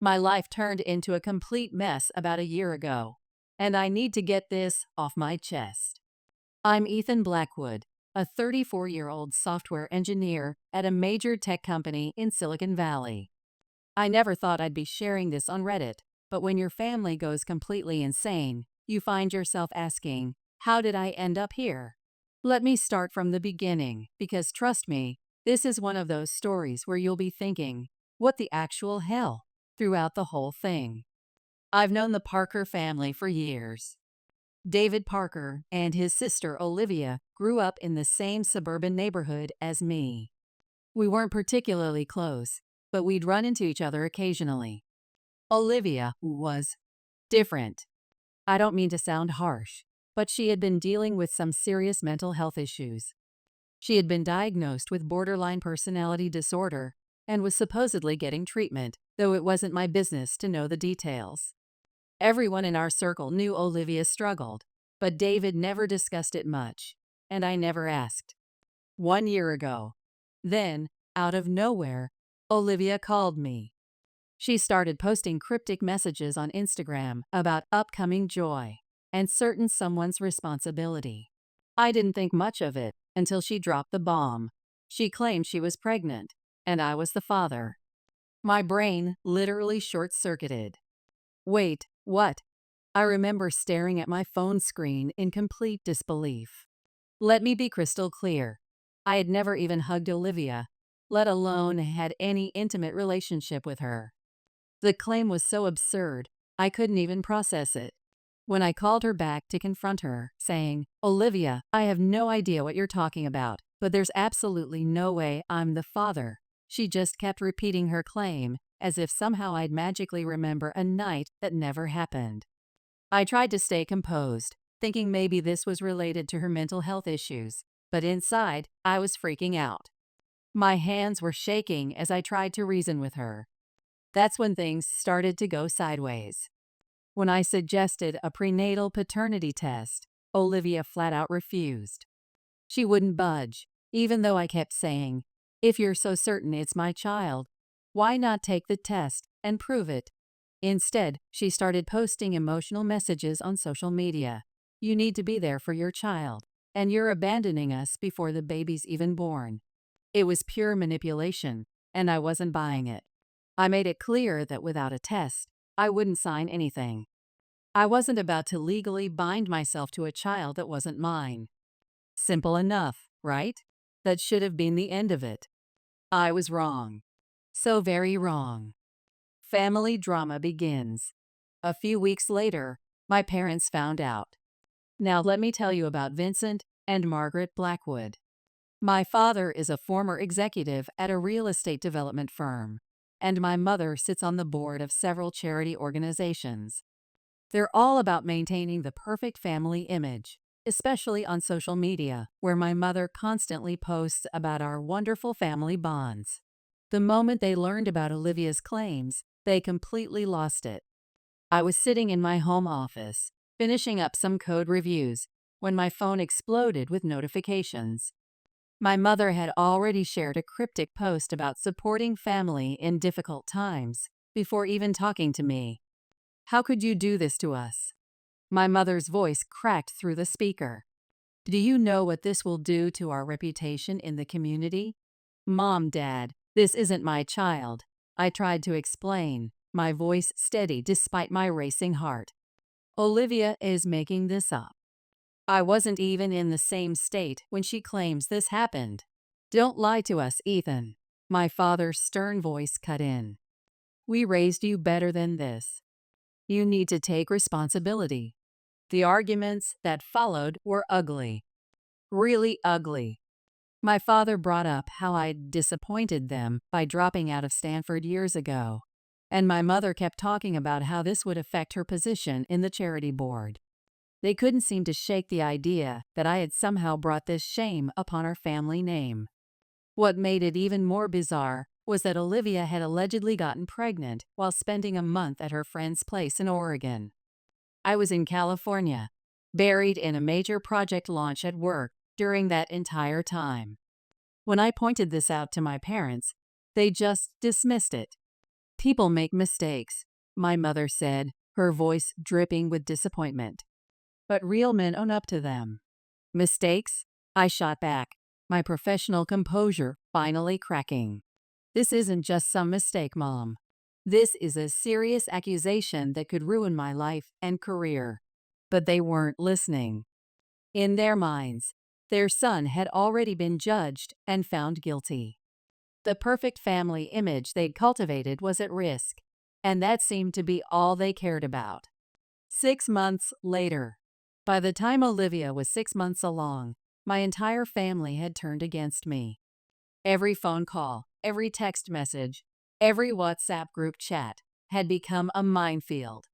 My life turned into a complete mess about a year ago, and I need to get this off my chest. I'm Ethan Blackwood, a 34-year-old software engineer at a major tech company in Silicon Valley. I never thought I'd be sharing this on Reddit, but when your family goes completely insane, you find yourself asking, how did I end up here? Let me start from the beginning, because trust me, this is one of those stories where you'll be thinking, what the actual hell, throughout the whole thing. I've known the Parker family for years. David Parker and his sister Olivia grew up in the same suburban neighborhood as me. We weren't particularly close, but we'd run into each other occasionally. Olivia was different. I don't mean to sound harsh, but she had been dealing with some serious mental health issues. She had been diagnosed with borderline personality disorder and was supposedly getting treatment, though it wasn't my business to know the details. Everyone in our circle knew Olivia struggled, but David never discussed it much, and I never asked. 1 year ago, then, out of nowhere, Olivia called me. She started posting cryptic messages on Instagram about upcoming joy and certain someone's responsibility. I didn't think much of it until she dropped the bomb. She claimed she was pregnant, and I was the father. My brain literally short-circuited. Wait, what? I remember staring at my phone screen in complete disbelief. Let me be crystal clear. I had never even hugged Olivia, let alone had any intimate relationship with her. The claim was so absurd, I couldn't even process it. When I called her back to confront her, saying, Olivia, I have no idea what you're talking about, but there's absolutely no way I'm the father, she just kept repeating her claim, as if somehow I'd magically remember a night that never happened. I tried to stay composed, thinking maybe this was related to her mental health issues, but inside, I was freaking out. My hands were shaking as I tried to reason with her. That's when things started to go sideways. When I suggested a prenatal paternity test, Olivia flat out refused. She wouldn't budge, even though I kept saying, if you're so certain it's my child, why not take the test and prove it? Instead, she started posting emotional messages on social media. You need to be there for your child, and you're abandoning us before the baby's even born. It was pure manipulation, and I wasn't buying it. I made it clear that without a test, I wouldn't sign anything. I wasn't about to legally bind myself to a child that wasn't mine. Simple enough, right? That should have been the end of it. I was wrong. So very wrong. Family drama begins. A few weeks later, my parents found out. Now let me tell you about Vincent and Margaret Blackwood. My father is a former executive at a real estate development firm, and my mother sits on the board of several charity organizations. They're all about maintaining the perfect family image, especially on social media, where my mother constantly posts about our wonderful family bonds. The moment they learned about Olivia's claims, they completely lost it. I was sitting in my home office, finishing up some code reviews, when my phone exploded with notifications. My mother had already shared a cryptic post about supporting family in difficult times, before even talking to me. How could you do this to us? My mother's voice cracked through the speaker. Do you know what this will do to our reputation in the community? Mom, Dad, this isn't my child. I tried to explain, my voice steady despite my racing heart. Olivia is making this up. I wasn't even in the same state when she claims this happened. Don't lie to us, Ethan. My father's stern voice cut in. We raised you better than this. You need to take responsibility. The arguments that followed were ugly. Really ugly. My father brought up how I'd disappointed them by dropping out of Stanford years ago, and my mother kept talking about how this would affect her position in the charity board. They couldn't seem to shake the idea that I had somehow brought this shame upon our family name. What made it even more bizarre was that Olivia had allegedly gotten pregnant while spending a month at her friend's place in Oregon. I was in California, buried in a major project launch at work during that entire time. When I pointed this out to my parents, they just dismissed it. People make mistakes, my mother said, her voice dripping with disappointment. But real men own up to them. Mistakes? I shot back, my professional composure finally cracking. This isn't just some mistake, Mom. This is a serious accusation that could ruin my life and career. But they weren't listening. In their minds, their son had already been judged and found guilty. The perfect family image they'd cultivated was at risk, and that seemed to be all they cared about. 6 months later. By the time Olivia was 6 months along, my entire family had turned against me. Every phone call, every text message, every WhatsApp group chat had become a minefield.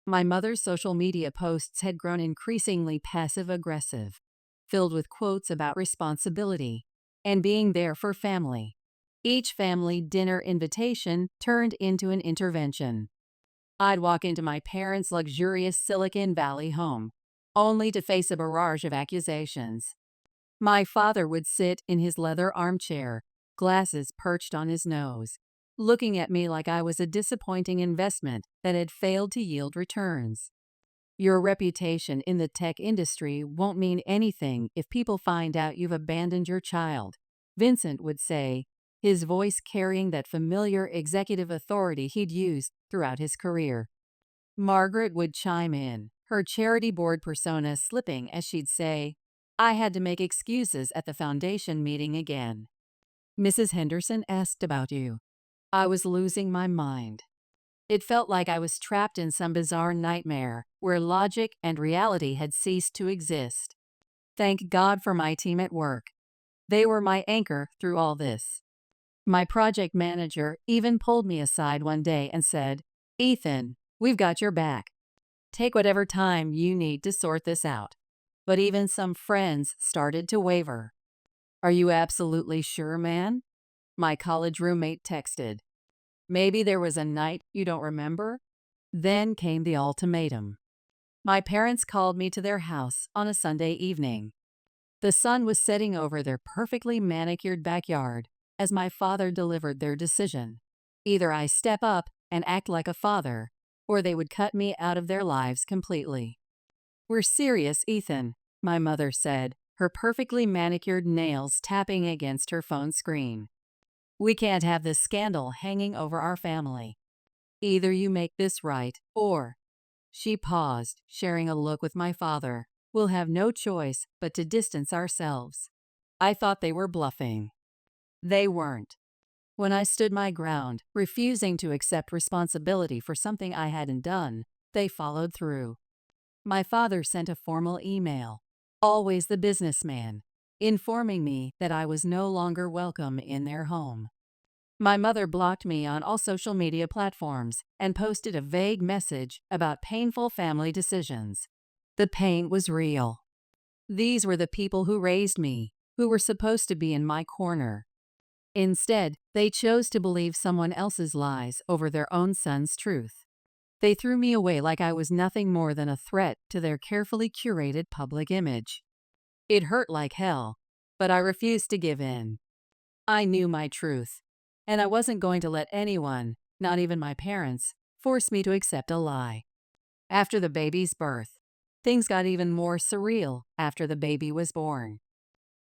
My mother's social media posts had grown increasingly passive-aggressive, filled with quotes about responsibility and being there for family. Each family dinner invitation turned into an intervention. I'd walk into my parents' luxurious Silicon Valley home, only to face a barrage of accusations. My father would sit in his leather armchair, glasses perched on his nose, looking at me like I was a disappointing investment that had failed to yield returns. Your reputation in the tech industry won't mean anything if people find out you've abandoned your child, Vincent would say, his voice carrying that familiar executive authority he'd used throughout his career. Margaret would chime in, her charity board persona slipping as she'd say, I had to make excuses at the foundation meeting again. Mrs. Henderson asked about you. I was losing my mind. It felt like I was trapped in some bizarre nightmare where logic and reality had ceased to exist. Thank God for my team at work. They were my anchor through all this. My project manager even pulled me aside one day and said, Ethan, we've got your back. Take whatever time you need to sort this out. But even some friends started to waver. Are you absolutely sure, man? My college roommate texted. Maybe there was a night you don't remember? Then came the ultimatum. My parents called me to their house on a Sunday evening. The sun was setting over their perfectly manicured backyard as my father delivered their decision. Either I step up and act like a father, or they would cut me out of their lives completely. We're serious, Ethan, my mother said, her perfectly manicured nails tapping against her phone screen. We can't have this scandal hanging over our family. Either you make this right, or... She paused, sharing a look with my father. We'll have no choice but to distance ourselves. I thought they were bluffing. They weren't. When I stood my ground, refusing to accept responsibility for something I hadn't done, they followed through. My father sent a formal email, always the businessman, informing me that I was no longer welcome in their home. My mother blocked me on all social media platforms and posted a vague message about painful family decisions. The pain was real. These were the people who raised me, who were supposed to be in my corner. Instead, they chose to believe someone else's lies over their own son's truth. They threw me away like I was nothing more than a threat to their carefully curated public image. It hurt like hell, but I refused to give in. I knew my truth, and I wasn't going to let anyone, not even my parents, force me to accept a lie. After the baby's birth, things got even more surreal after the baby was born.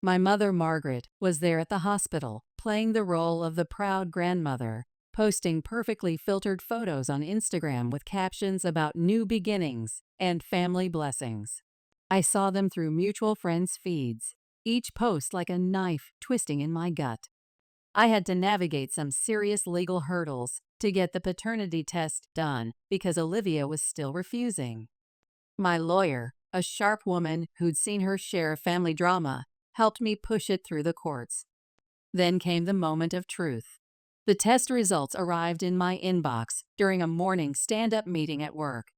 My mother, Margaret, was there at the hospital, playing the role of the proud grandmother, posting perfectly filtered photos on Instagram with captions about new beginnings and family blessings. I saw them through mutual friends' feeds, each post like a knife twisting in my gut. I had to navigate some serious legal hurdles to get the paternity test done because Olivia was still refusing. My lawyer, a sharp woman who'd seen her share of family drama, helped me push it through the courts. Then came the moment of truth. The test results arrived in my inbox during a morning stand-up meeting at work.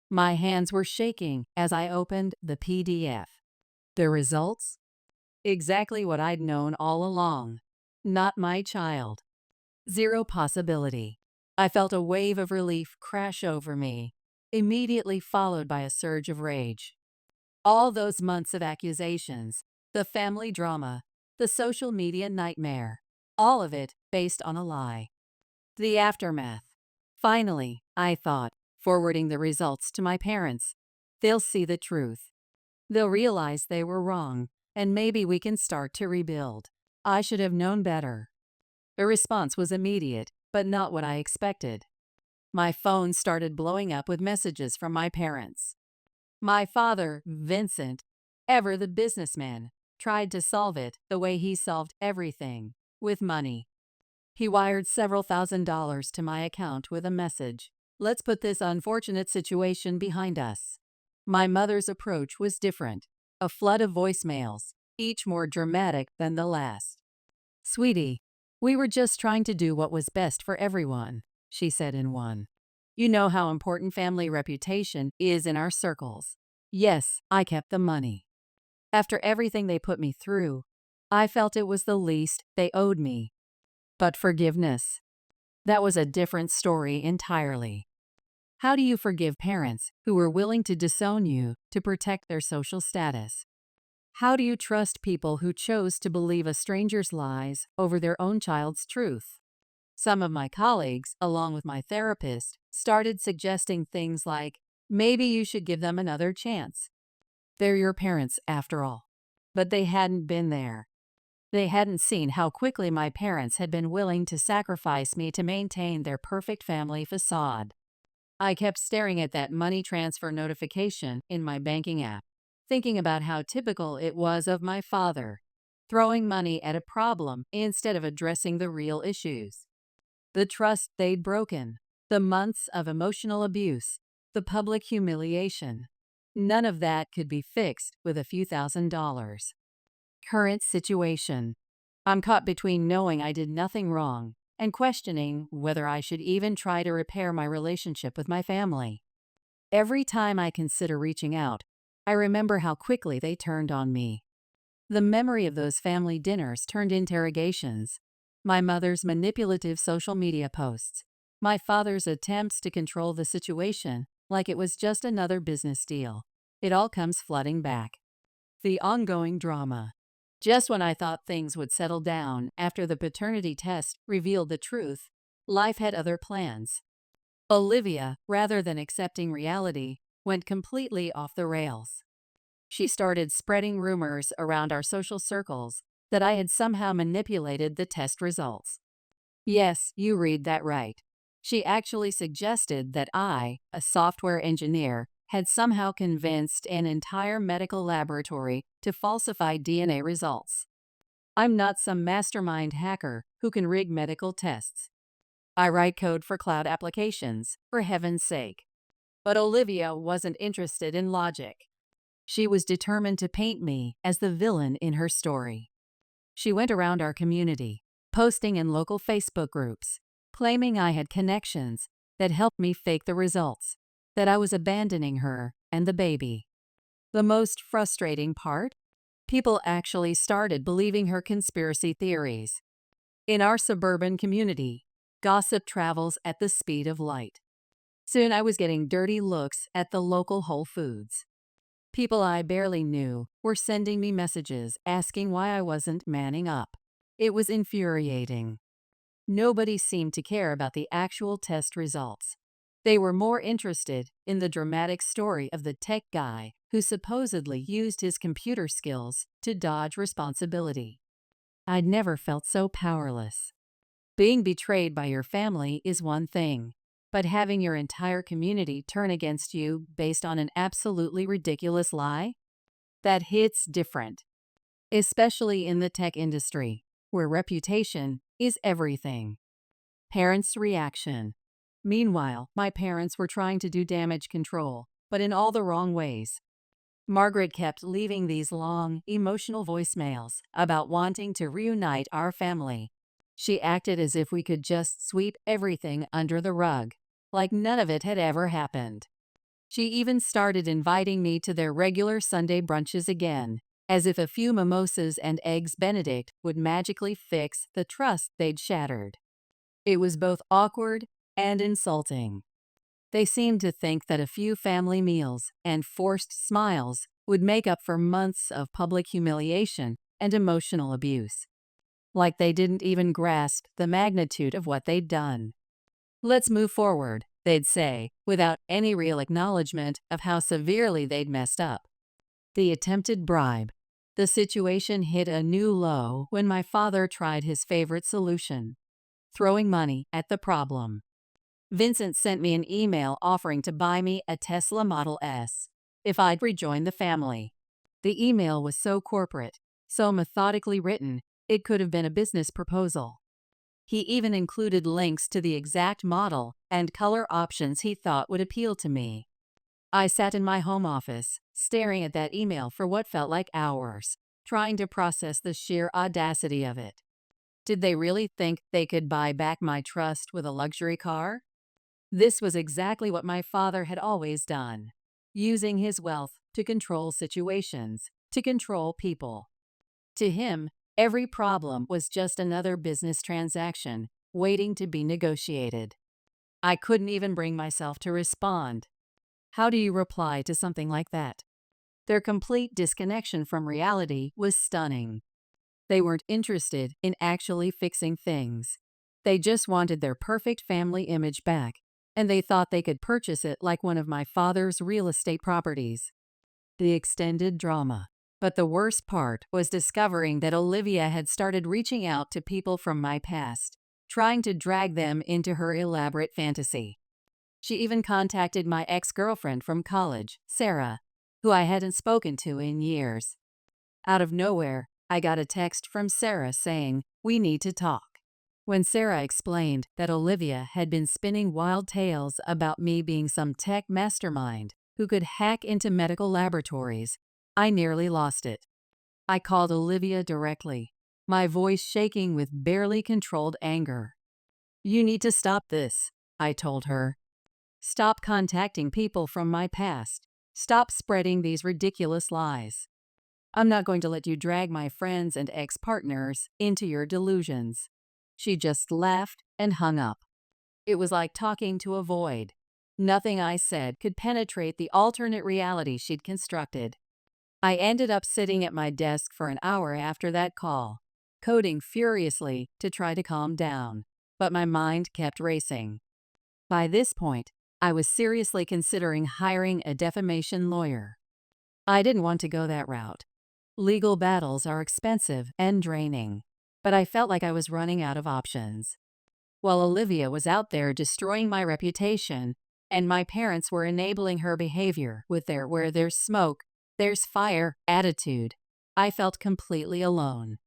My hands were shaking as I opened the PDF. The results? Exactly what I'd known all along. Not my child. Zero possibility. I felt a wave of relief crash over me, immediately followed by a surge of rage. All those months of accusations, the family drama, the social media nightmare, all of it based on a lie. The aftermath. Finally, I thought, forwarding the results to my parents. They'll see the truth. They'll realize they were wrong, and maybe we can start to rebuild. I should have known better. The response was immediate, but not what I expected. My phone started blowing up with messages from my parents. My father, Vincent, ever the businessman, tried to solve it the way he solved everything, with money. He wired several $1,000s to my account with a message: "Let's put this unfortunate situation behind us." My mother's approach was different, a flood of voicemails, each more dramatic than the last. "Sweetie, we were just trying to do what was best for everyone," she said in one. "You know how important family reputation is in our circles." Yes, I kept the money. After everything they put me through, I felt it was the least they owed me. But forgiveness? That was a different story entirely. How do you forgive parents who were willing to disown you to protect their social status? How do you trust people who chose to believe a stranger's lies over their own child's truth? Some of my colleagues, along with my therapist, started suggesting things like, maybe you should give them another chance. They're your parents, after all. But they hadn't been there. They hadn't seen how quickly my parents had been willing to sacrifice me to maintain their perfect family facade. I kept staring at that money transfer notification in my banking app, thinking about how typical it was of my father, throwing money at a problem instead of addressing the real issues. The trust they'd broken, the months of emotional abuse, the public humiliation. None of that could be fixed with a few $1,000s. Current situation. I'm caught between knowing I did nothing wrong and questioning whether I should even try to repair my relationship with my family. Every time I consider reaching out, I remember how quickly they turned on me. The memory of those family dinners turned interrogations, my mother's manipulative social media posts, my father's attempts to control the situation like it was just another business deal. It all comes flooding back. The ongoing drama. Just when I thought things would settle down after the paternity test revealed the truth, life had other plans. Olivia, rather than accepting reality, went completely off the rails. She started spreading rumors around our social circles that I had somehow manipulated the test results. Yes, you read that right. She actually suggested that I, a software engineer, had somehow convinced an entire medical laboratory to falsify DNA results. I'm not some mastermind hacker who can rig medical tests. I write code for cloud applications, for heaven's sake. But Olivia wasn't interested in logic. She was determined to paint me as the villain in her story. She went around our community, posting in local Facebook groups, claiming I had connections that helped me fake the results, that I was abandoning her and the baby. The most frustrating part? People actually started believing her conspiracy theories. In our suburban community, gossip travels at the speed of light. Soon I was getting dirty looks at the local Whole Foods. People I barely knew were sending me messages asking why I wasn't manning up. It was infuriating. Nobody seemed to care about the actual test results. They were more interested in the dramatic story of the tech guy who supposedly used his computer skills to dodge responsibility. I'd never felt so powerless. Being betrayed by your family is one thing, but having your entire community turn against you based on an absolutely ridiculous lie? That hits different. Especially in the tech industry, where reputation is everything. Parents' reaction. Meanwhile, my parents were trying to do damage control, but in all the wrong ways. Margaret kept leaving these long, emotional voicemails about wanting to reunite our family. She acted as if we could just sweep everything under the rug, like none of it had ever happened. She even started inviting me to their regular Sunday brunches again, as if a few mimosas and eggs Benedict would magically fix the trust they'd shattered. It was both awkward and insulting. They seemed to think that a few family meals and forced smiles would make up for months of public humiliation and emotional abuse. Like they didn't even grasp the magnitude of what they'd done. Let's move forward, they'd say, without any real acknowledgement of how severely they'd messed up. The attempted bribe. The situation hit a new low when my father tried his favorite solution: throwing money at the problem. Vincent sent me an email offering to buy me a Tesla Model S if I'd rejoin the family. The email was so corporate, so methodically written, it could have been a business proposal. He even included links to the exact model and color options he thought would appeal to me. I sat in my home office, staring at that email for what felt like hours, trying to process the sheer audacity of it. Did they really think they could buy back my trust with a luxury car? This was exactly what my father had always done, using his wealth to control situations, to control people. To him, every problem was just another business transaction, waiting to be negotiated. I couldn't even bring myself to respond. How do you reply to something like that? Their complete disconnection from reality was stunning. They weren't interested in actually fixing things. They just wanted their perfect family image back, and they thought they could purchase it like one of my father's real estate properties. The extended drama. But the worst part was discovering that Olivia had started reaching out to people from my past, trying to drag them into her elaborate fantasy. She even contacted my ex-girlfriend from college, Sarah, who I hadn't spoken to in years. Out of nowhere, I got a text from Sarah saying, "We need to talk." When Sarah explained that Olivia had been spinning wild tales about me being some tech mastermind who could hack into medical laboratories, I nearly lost it. I called Olivia directly, my voice shaking with barely controlled anger. "You need to stop this," I told her. "Stop contacting people from my past. Stop spreading these ridiculous lies. I'm not going to let you drag my friends and ex-partners into your delusions." She just laughed and hung up. It was like talking to a void. Nothing I said could penetrate the alternate reality she'd constructed. I ended up sitting at my desk for an hour after that call, coding furiously to try to calm down, but my mind kept racing. By this point, I was seriously considering hiring a defamation lawyer. I didn't want to go that route. Legal battles are expensive and draining, but I felt like I was running out of options. While Olivia was out there destroying my reputation, and my parents were enabling her behavior with their "where there's smoke, there's fire" attitude, I felt completely alone.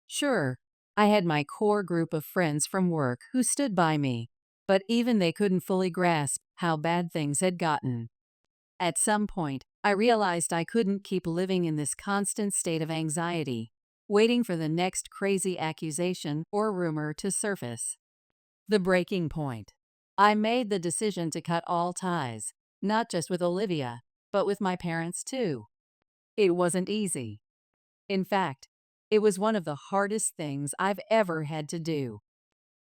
Sure, I had my core group of friends from work who stood by me, but even they couldn't fully grasp how bad things had gotten. At some point, I realized I couldn't keep living in this constant state of anxiety, waiting for the next crazy accusation or rumor to surface. The breaking point. I made the decision to cut all ties, not just with Olivia, but with my parents too. It wasn't easy. In fact, it was one of the hardest things I've ever had to do.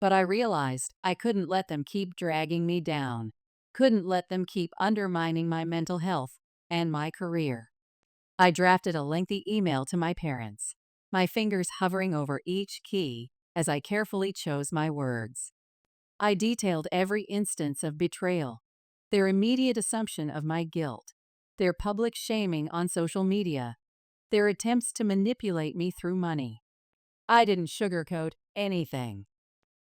But I realized I couldn't let them keep dragging me down, couldn't let them keep undermining my mental health and my career. I drafted a lengthy email to my parents, my fingers hovering over each key as I carefully chose my words. I detailed every instance of betrayal, their immediate assumption of my guilt, their public shaming on social media, their attempts to manipulate me through money. I didn't sugarcoat anything.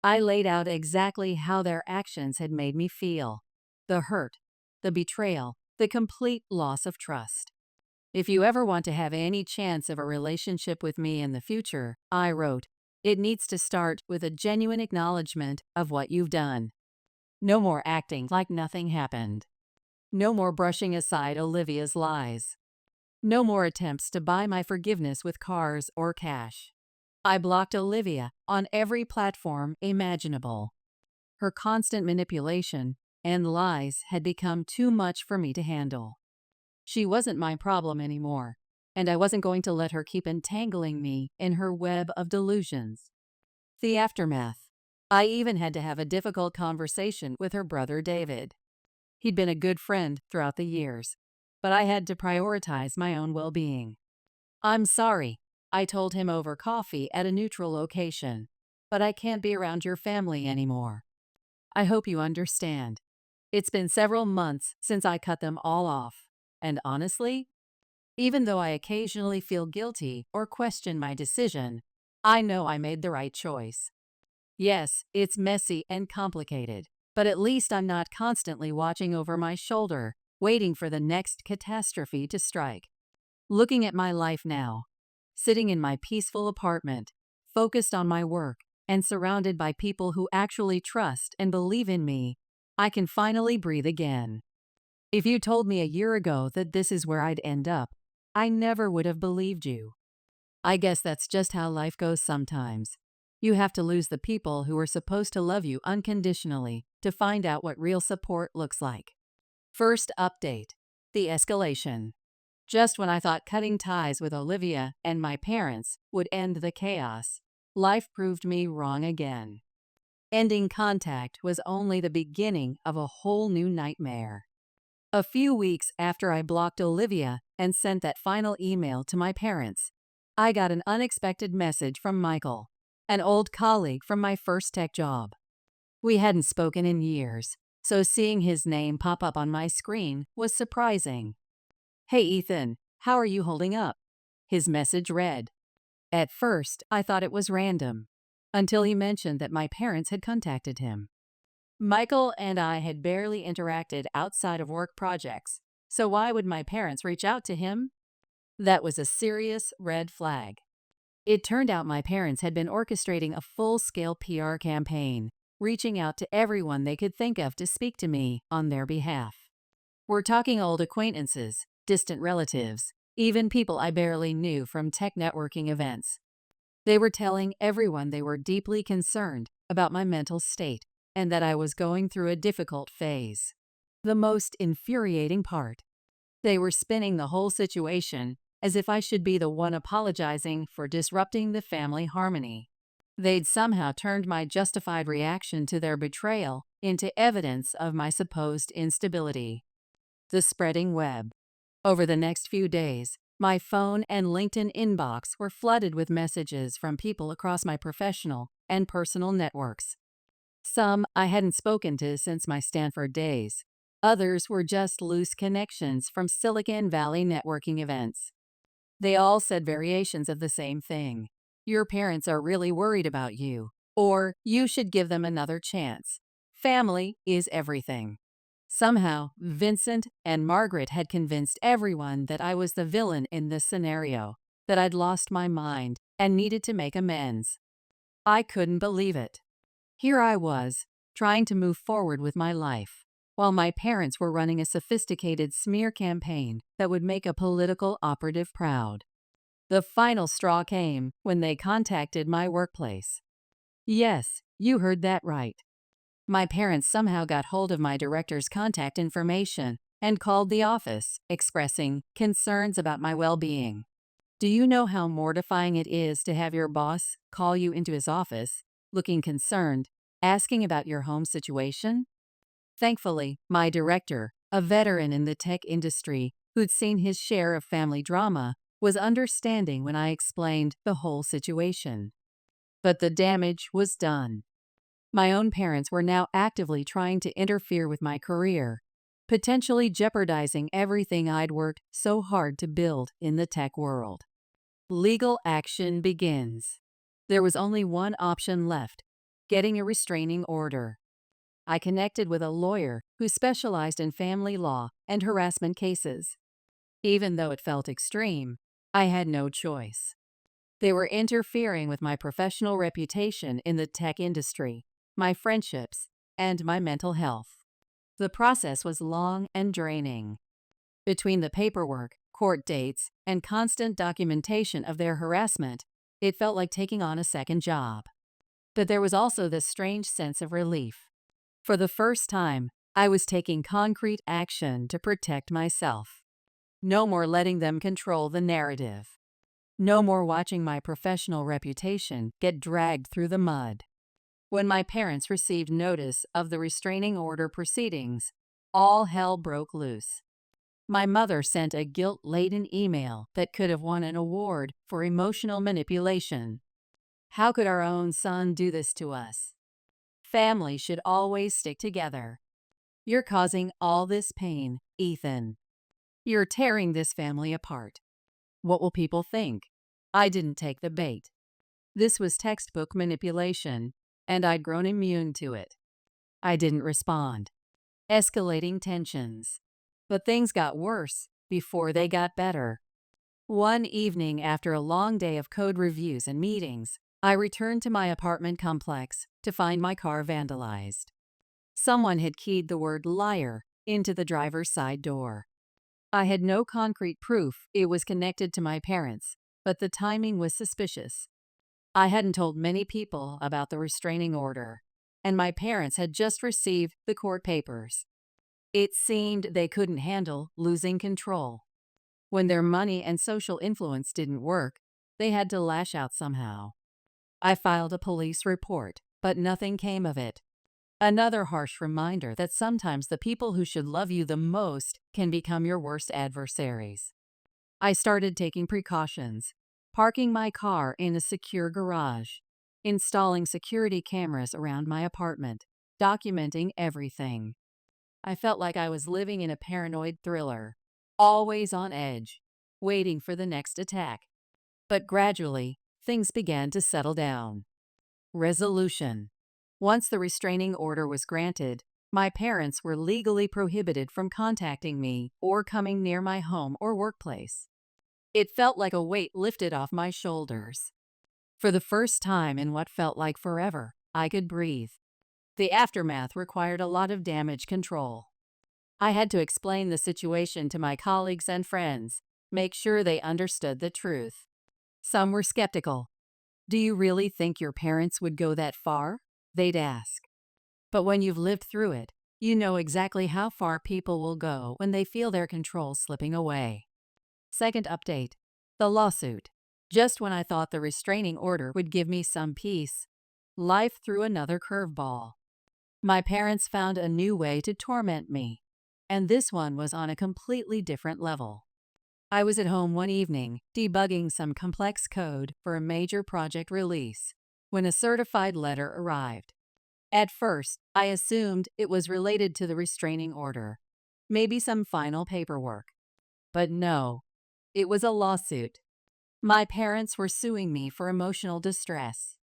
I laid out exactly how their actions had made me feel: the hurt, the betrayal, the complete loss of trust. "If you ever want to have any chance of a relationship with me in the future," I wrote, "it needs to start with a genuine acknowledgement of what you've done. No more acting like nothing happened. No more brushing aside Olivia's lies. No more attempts to buy my forgiveness with cars or cash." I blocked Olivia on every platform imaginable. Her constant manipulation and lies had become too much for me to handle. She wasn't my problem anymore, and I wasn't going to let her keep entangling me in her web of delusions. The aftermath. I even had to have a difficult conversation with her brother David. He'd been a good friend throughout the years, but I had to prioritize my own well-being. "I'm sorry," I told him over coffee at a neutral location, "but I can't be around your family anymore." I hope you understand. It's been several months since I cut them all off. And honestly, even though I occasionally feel guilty or question my decision, I know I made the right choice. Yes, it's messy and complicated, but at least I'm not constantly watching over my shoulder, waiting for the next catastrophe to strike. Looking at my life now, sitting in my peaceful apartment, focused on my work, and surrounded by people who actually trust and believe in me, I can finally breathe again. If you told me a year ago that this is where I'd end up, I never would have believed you. I guess that's just how life goes sometimes. You have to lose the people who are supposed to love you unconditionally to find out what real support looks like. First update: the escalation. Just when I thought cutting ties with Olivia and my parents would end the chaos, life proved me wrong again. Ending contact was only the beginning of a whole new nightmare. A few weeks after I blocked Olivia and sent that final email to my parents, I got an unexpected message from Michael, an old colleague from my first tech job. We hadn't spoken in years, so seeing his name pop up on my screen was surprising. "Hey Ethan, how are you holding up?" his message read. At first, I thought it was random, until he mentioned that my parents had contacted him. Michael and I had barely interacted outside of work projects, so why would my parents reach out to him? That was a serious red flag. It turned out my parents had been orchestrating a full-scale PR campaign, reaching out to everyone they could think of to speak to me on their behalf. We're talking old acquaintances, distant relatives, even people I barely knew from tech networking events. They were telling everyone they were deeply concerned about my mental state and that I was going through a difficult phase. The most infuriating part: they were spinning the whole situation as if I should be the one apologizing for disrupting the family harmony. They'd somehow turned my justified reaction to their betrayal into evidence of my supposed instability. The spreading web. Over the next few days, my phone and LinkedIn inbox were flooded with messages from people across my professional and personal networks. Some I hadn't spoken to since my Stanford days. Others were just loose connections from Silicon Valley networking events. They all said variations of the same thing: "Your parents are really worried about you," or "You should give them another chance. Family is everything." Somehow, Vincent and Margaret had convinced everyone that I was the villain in this scenario, that I'd lost my mind and needed to make amends. I couldn't believe it. Here I was, trying to move forward with my life, while my parents were running a sophisticated smear campaign that would make a political operative proud. The final straw came when they contacted my workplace. Yes, you heard that right. My parents somehow got hold of my director's contact information and called the office, expressing concerns about my well-being. Do you know how mortifying it is to have your boss call you into his office, looking concerned, asking about your home situation? Thankfully, my director, a veteran in the tech industry who'd seen his share of family drama, was understanding when I explained the whole situation. But the damage was done. My own parents were now actively trying to interfere with my career, potentially jeopardizing everything I'd worked so hard to build in the tech world. Legal action begins. There was only one option left: getting a restraining order. I connected with a lawyer who specialized in family law and harassment cases. Even though it felt extreme, I had no choice. They were interfering with my professional reputation in the tech industry, my friendships, and my mental health. The process was long and draining. Between the paperwork, court dates, and constant documentation of their harassment, it felt like taking on a second job. But there was also this strange sense of relief. For the first time, I was taking concrete action to protect myself. No more letting them control the narrative. No more watching my professional reputation get dragged through the mud. When my parents received notice of the restraining order proceedings, all hell broke loose. My mother sent a guilt-laden email that could have won an award for emotional manipulation. How could our own son do this to us? Family should always stick together. You're causing all this pain, Ethan. You're tearing this family apart. What will people think? I didn't take the bait. This was textbook manipulation, and I'd grown immune to it. I didn't respond. Escalating tensions. But things got worse before they got better. One evening, after a long day of code reviews and meetings, I returned to my apartment complex to find my car vandalized. Someone had keyed the word liar into the driver's side door. I had no concrete proof it was connected to my parents, but the timing was suspicious. I hadn't told many people about the restraining order, and my parents had just received the court papers. It seemed they couldn't handle losing control. When their money and social influence didn't work, they had to lash out somehow. I filed a police report, but nothing came of it. Another harsh reminder that sometimes the people who should love you the most can become your worst adversaries. I started taking precautions, parking my car in a secure garage, installing security cameras around my apartment, documenting everything. I felt like I was living in a paranoid thriller, always on edge, waiting for the next attack. But gradually, things began to settle down. Resolution. Once the restraining order was granted, my parents were legally prohibited from contacting me or coming near my home or workplace. It felt like a weight lifted off my shoulders. For the first time in what felt like forever, I could breathe. The aftermath required a lot of damage control. I had to explain the situation to my colleagues and friends, make sure they understood the truth. Some were skeptical. "Do you really think your parents would go that far?" they'd ask. But when you've lived through it, you know exactly how far people will go when they feel their control slipping away. Second update. The lawsuit. Just when I thought the restraining order would give me some peace, life threw another curveball. My parents found a new way to torment me, and this one was on a completely different level. I was at home one evening, debugging some complex code for a major project release, when a certified letter arrived. At first, I assumed it was related to the restraining order, maybe some final paperwork. But no, it was a lawsuit. My parents were suing me for emotional distress.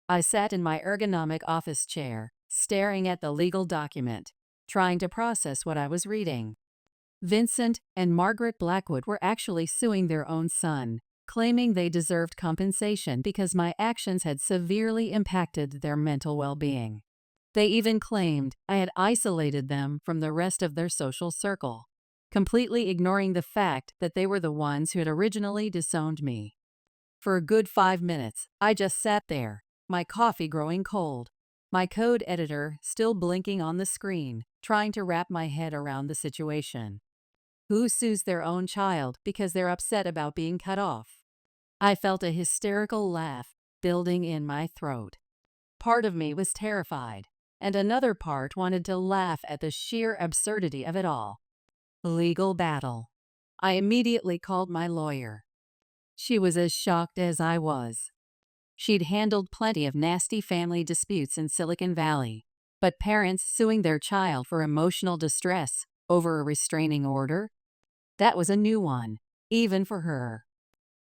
I sat in my ergonomic office chair, staring at the legal document, trying to process what I was reading. Vincent and Margaret Blackwood were actually suing their own son, claiming they deserved compensation because my actions had severely impacted their mental well-being. They even claimed I had isolated them from the rest of their social circle, completely ignoring the fact that they were the ones who had originally disowned me. For a good 5 minutes, I just sat there, my coffee growing cold, my code editor still blinking on the screen, trying to wrap my head around the situation. Who sues their own child because they're upset about being cut off? I felt a hysterical laugh building in my throat. Part of me was terrified, and another part wanted to laugh at the sheer absurdity of it all. Legal battle. I immediately called my lawyer. She was as shocked as I was. She'd handled plenty of nasty family disputes in Silicon Valley, but parents suing their child for emotional distress over a restraining order? That was a new one, even for her.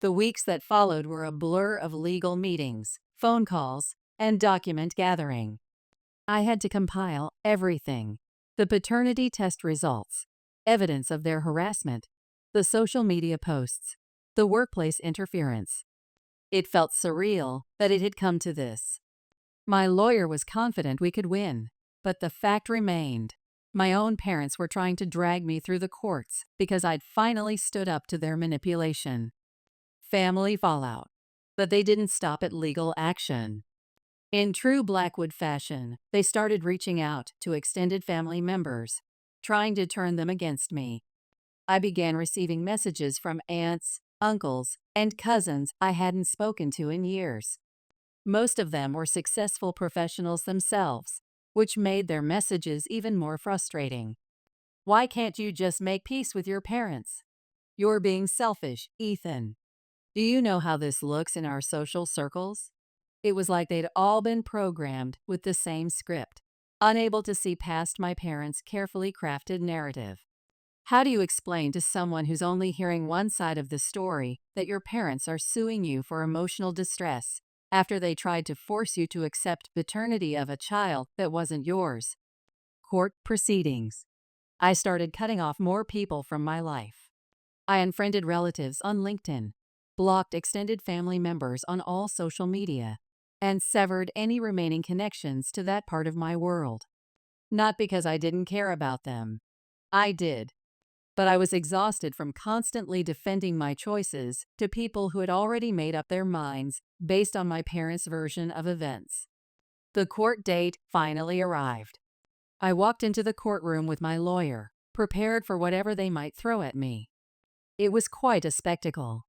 The weeks that followed were a blur of legal meetings, phone calls, and document gathering. I had to compile everything: the paternity test results, evidence of their harassment, the social media posts, the workplace interference. It felt surreal that it had come to this. My lawyer was confident we could win, but the fact remained. My own parents were trying to drag me through the courts because I'd finally stood up to their manipulation. Family fallout. But they didn't stop at legal action. In true Blackwood fashion, they started reaching out to extended family members, trying to turn them against me. I began receiving messages from aunts, uncles, and cousins I hadn't spoken to in years. Most of them were successful professionals themselves, which made their messages even more frustrating. "Why can't you just make peace with your parents? You're being selfish, Ethan. Do you know how this looks in our social circles? It was like they'd all been programmed with the same script, unable to see past my parents' carefully crafted narrative. How do you explain to someone who's only hearing one side of the story that your parents are suing you for emotional distress after they tried to force you to accept paternity of a child that wasn't yours? Court proceedings. I started cutting off more people from my life. I unfriended relatives on LinkedIn, blocked extended family members on all social media, and severed any remaining connections to that part of my world. Not because I didn't care about them. I did. But I was exhausted from constantly defending my choices to people who had already made up their minds based on my parents' version of events. The court date finally arrived. I walked into the courtroom with my lawyer, prepared for whatever they might throw at me. It was quite a spectacle.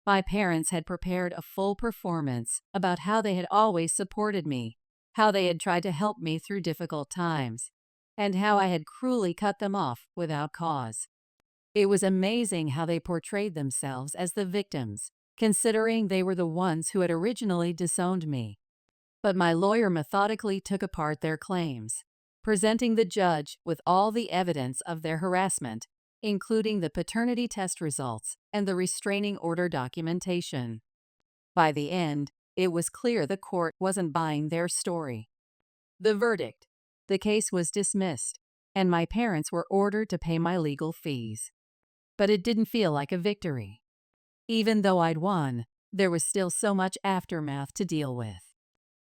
My parents had prepared a full performance about how they had always supported me, how they had tried to help me through difficult times, and how I had cruelly cut them off without cause. It was amazing how they portrayed themselves as the victims, considering they were the ones who had originally disowned me. But my lawyer methodically took apart their claims, presenting the judge with all the evidence of their harassment, including the paternity test results and the restraining order documentation. By the end, it was clear the court wasn't buying their story. The verdict: the case was dismissed, and my parents were ordered to pay my legal fees. But it didn't feel like a victory. Even though I'd won, there was still so much aftermath to deal with.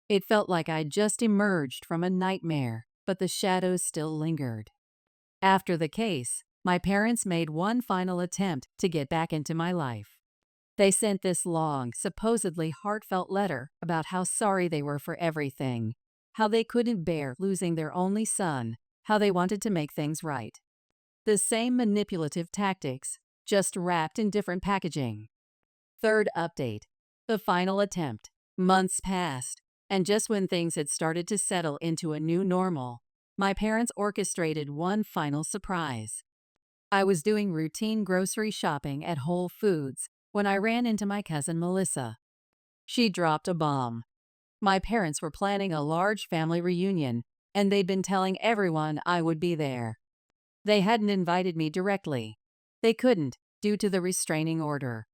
It felt like I'd just emerged from a nightmare, but the shadows still lingered. After the case, my parents made one final attempt to get back into my life. They sent this long, supposedly heartfelt letter about how sorry they were for everything, how they couldn't bear losing their only son, how they wanted to make things right. The same manipulative tactics, just wrapped in different packaging. Third update. The final attempt. Months passed, and just when things had started to settle into a new normal, my parents orchestrated one final surprise. I was doing routine grocery shopping at Whole Foods when I ran into my cousin Melissa. She dropped a bomb. My parents were planning a large family reunion, and they'd been telling everyone I would be there. They hadn't invited me directly. They couldn't, due to the restraining order.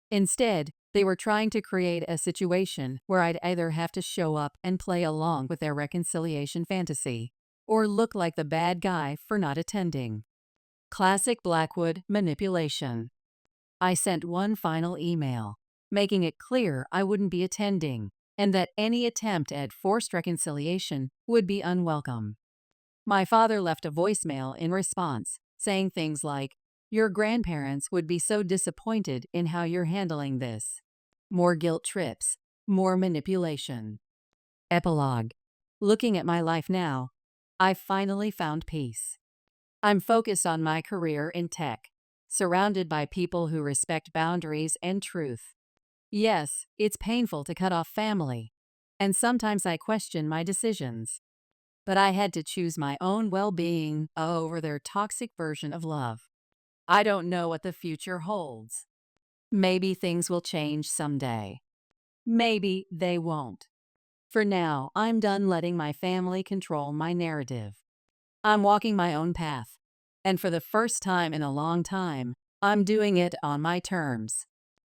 Instead, they were trying to create a situation where I'd either have to show up and play along with their reconciliation fantasy, or look like the bad guy for not attending. Classic Blackwood manipulation. I sent one final email, making it clear I wouldn't be attending, and that any attempt at forced reconciliation would be unwelcome. My father left a voicemail in response, saying things like, "Your grandparents would be so disappointed in how you're handling this." More guilt trips, more manipulation. Epilogue. Looking at my life now, I've finally found peace. I'm focused on my career in tech, surrounded by people who respect boundaries and truth. Yes, it's painful to cut off family, and sometimes I question my decisions. But I had to choose my own well-being over their toxic version of love. I don't know what the future holds. Maybe things will change someday. Maybe they won't. For now, I'm done letting my family control my narrative. I'm walking my own path. And for the first time in a long time, I'm doing it on my terms.